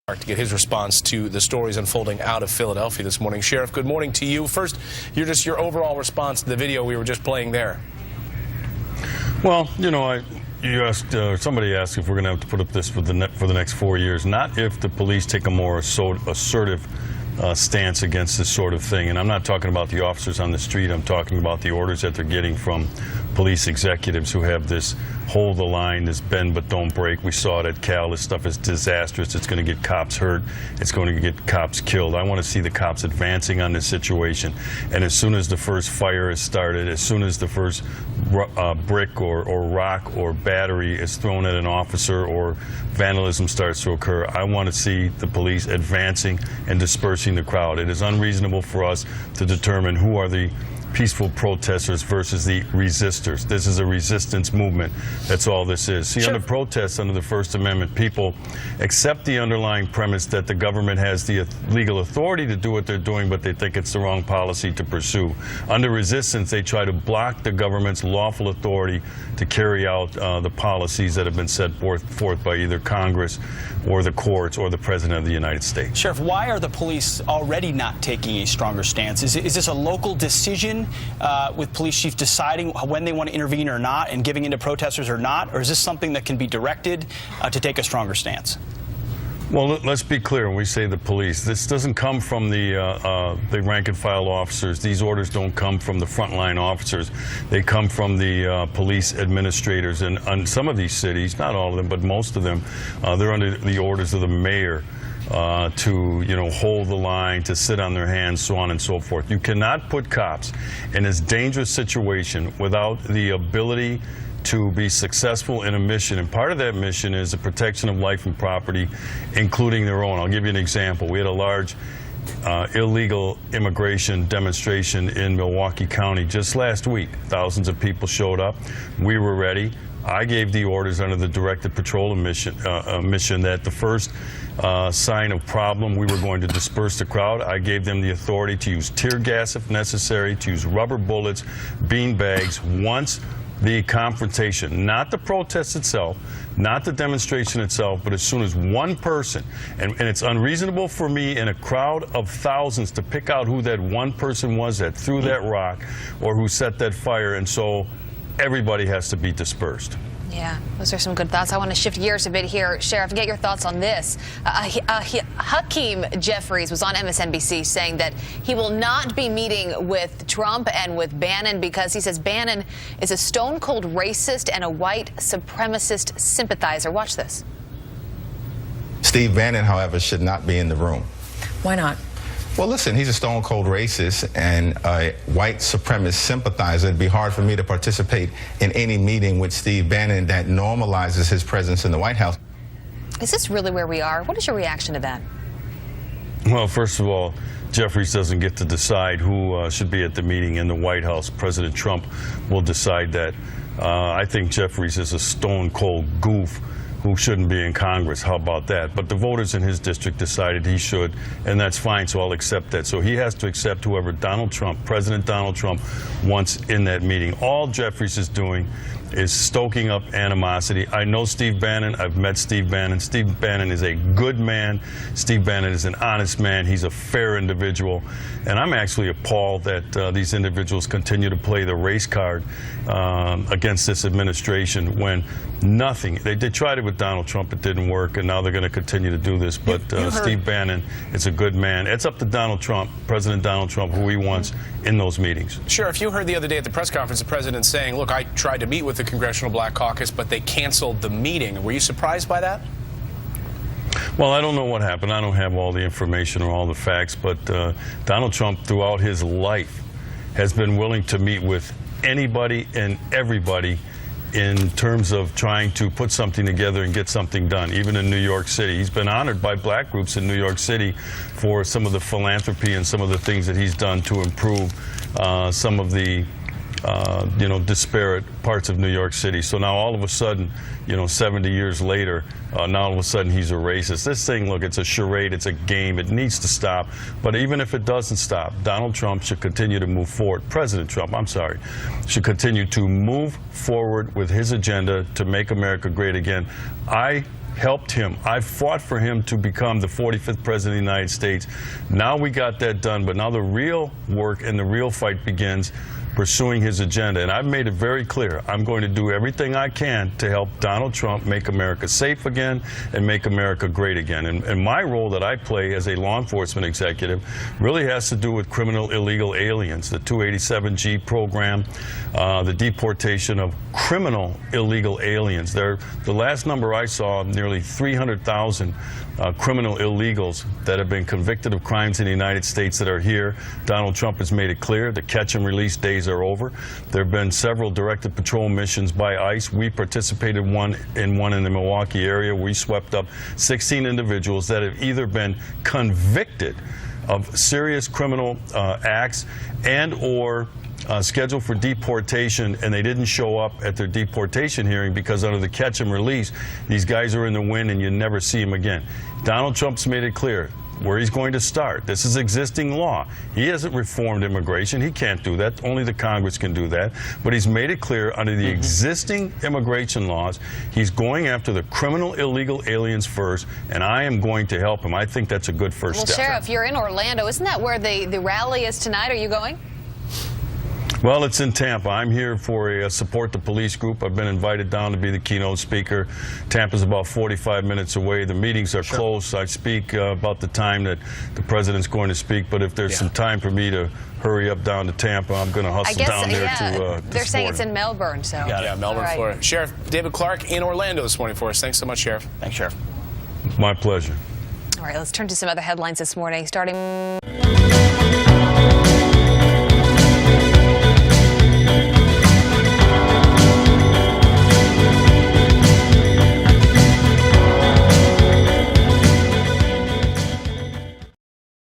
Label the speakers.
Speaker 1: To get his response to the stories unfolding out of Philadelphia this morning. Sheriff, good morning to you. First, your overall response to the video we were just playing there.
Speaker 2: Well, you know, somebody asked if we're going to have to put up this for the next 4 years. Not if the police take a more assertive stance against this sort of thing. And I'm not talking about the officers on the street. I'm talking about the orders that they're getting from police executives who have this hold the line, this bend but don't break. We saw it at Cal. This stuff is disastrous. It's going to get cops hurt. It's going to get cops killed. I want to see the cops advancing on this situation. And as soon as the first fire is started, as soon as the first brick or rock or battery is thrown at an officer or vandalism starts to occur, I want to see the police advancing and dispersing the crowd. It is unreasonable for us to determine who are the peaceful protesters versus the resistors. This is a resistance movement. That's all this is. See, under protests, under the First Amendment, people accept the underlying premise that the government has the legal authority to do what they're doing, but they think it's the wrong policy to pursue. Under resistance, they try to block the government's lawful authority to carry out the policies that have been set forth by either Congress or the courts or the President of the United States.
Speaker 3: Sheriff, why are the police already not taking a stronger stance? Is this a local decision with police chief deciding when they want to intervene or not and giving in to protesters or not? Or is this something that can be directed to take a stronger stance?
Speaker 2: Well, let's be clear when we say the police. This doesn't come from the rank and file officers. These orders don't come from the frontline officers. They come from the police administrators. And on some of these cities, not all of them, but most of them, they're under the orders of the mayor to, you know, hold the line, to sit on their hands, so on and so forth. You cannot put cops in this dangerous situation without the ability to be successful in a mission, and part of that mission is the protection of life and property, including their own. I'll give you an example. We had a large illegal immigration demonstration in Milwaukee County just last week. Thousands of people showed up. We were ready. I gave the orders under the directed patrol mission that the first sign of problem, we were going to disperse the crowd. I gave them the authority to use tear gas if necessary, to use rubber bullets, bean bags, once the confrontation, not the protest itself, not the demonstration itself, but as soon as one person, and it's unreasonable for me in a crowd of thousands to pick out who that one person was that threw that rock or who set that fire, and so everybody has to be dispersed.
Speaker 4: Yeah, those are some good thoughts. I want to shift gears a bit here, Sheriff, and get your thoughts on this. Hakeem Jeffries was on MSNBC saying that he will not be meeting with Trump and with Bannon because he says Bannon is a stone-cold racist and a white supremacist sympathizer. Watch this.
Speaker 5: Steve Bannon, however, should not be in the room.
Speaker 4: Why not?
Speaker 5: Well, listen, he's a stone-cold racist and a white supremacist sympathizer. It'd be hard for me to participate in any meeting with Steve Bannon that normalizes his presence in the White House.
Speaker 4: Is this really where we are? What is your reaction to that?
Speaker 2: Well, first of all, Jeffries doesn't get to decide who should be at the meeting in the White House. President Trump will decide that. I think Jeffries is a stone-cold goof who shouldn't be in Congress. How about that? But the voters in his district decided he should, and that's fine, so I'll accept that. So he has to accept whoever President Donald Trump wants in that meeting. All Jeffries is doing is stoking up animosity. I know Steve Bannon. I've met Steve Bannon. Steve Bannon is a good man. Steve Bannon is an honest man. He's a fair individual. And I'm actually appalled that these individuals continue to play the race card against this administration when nothing. They tried it with Donald Trump. It didn't work, and now they're going to continue to do this. But Steve Bannon is a good man. It's up to Donald Trump, President Donald Trump, who he wants in those meetings.
Speaker 1: Sheriff, you heard the other day at the press conference the president saying, look, I tried to meet with the Congressional Black Caucus, but they canceled the meeting. Were you surprised by that?
Speaker 2: Well, I don't know what happened. I don't have all the information or all the facts, but Donald Trump throughout his life has been willing to meet with anybody and everybody in terms of trying to put something together and get something done, even in New York City. He's been honored by black groups in New York City for some of the philanthropy and some of the things that he's done to improve some of the disparate parts of New York City. So now all of a sudden, 70 years later, now all of a sudden he's a racist. This thing, look, it's a charade, it's a game, it needs to stop. But even if it doesn't stop, Donald Trump should continue to move forward. President Trump, I'm sorry, should continue to move forward with his agenda to make America great again. I helped him. I fought for him to become the 45th president of the United States. Now we got that done, but now the real work and the real fight begins pursuing his agenda. And I've made it very clear, I'm going to do everything I can to help Donald Trump make America safe again and make America great again. And my role that I play as a law enforcement executive really has to do with criminal illegal aliens, the 287G program, the deportation of criminal illegal aliens. The last number I saw, nearly 300,000 criminal illegals that have been convicted of crimes in the United States that are here. Donald Trump has made it clear the catch and release days are over. There have been several directed patrol missions by ICE. We participated in one in the Milwaukee area. We swept up 16 individuals that have either been convicted of serious criminal acts and or scheduled for deportation, and they didn't show up at their deportation hearing because under the catch and release, these guys are in the wind and you never see them again. Donald Trump's made it clear where he's going to start. This is existing law. He hasn't reformed immigration. He can't do that. Only the Congress can do that. But he's made it clear under the existing immigration laws, he's going after the criminal illegal aliens first, and I am going to help him. I think that's a good first step.
Speaker 4: Well, Sheriff, you're in Orlando. Isn't that where the rally is tonight? Are you going?
Speaker 2: Well, it's in Tampa. I'm here for a support the police group. I've been invited down to be the keynote speaker. Tampa's about 45 minutes away. The meetings are close. I speak about the time that the president's going to speak, but if there's some time for me to hurry up down to Tampa, I'm going to hustle down there to
Speaker 4: they're saying it's in Melbourne, so.
Speaker 1: Yeah, Melbourne, Florida. Sheriff David Clarke in Orlando this morning for us. Thanks so much, Sheriff.
Speaker 3: Thanks, Sheriff.
Speaker 2: My pleasure.
Speaker 4: All right, let's turn to some other headlines this morning, starting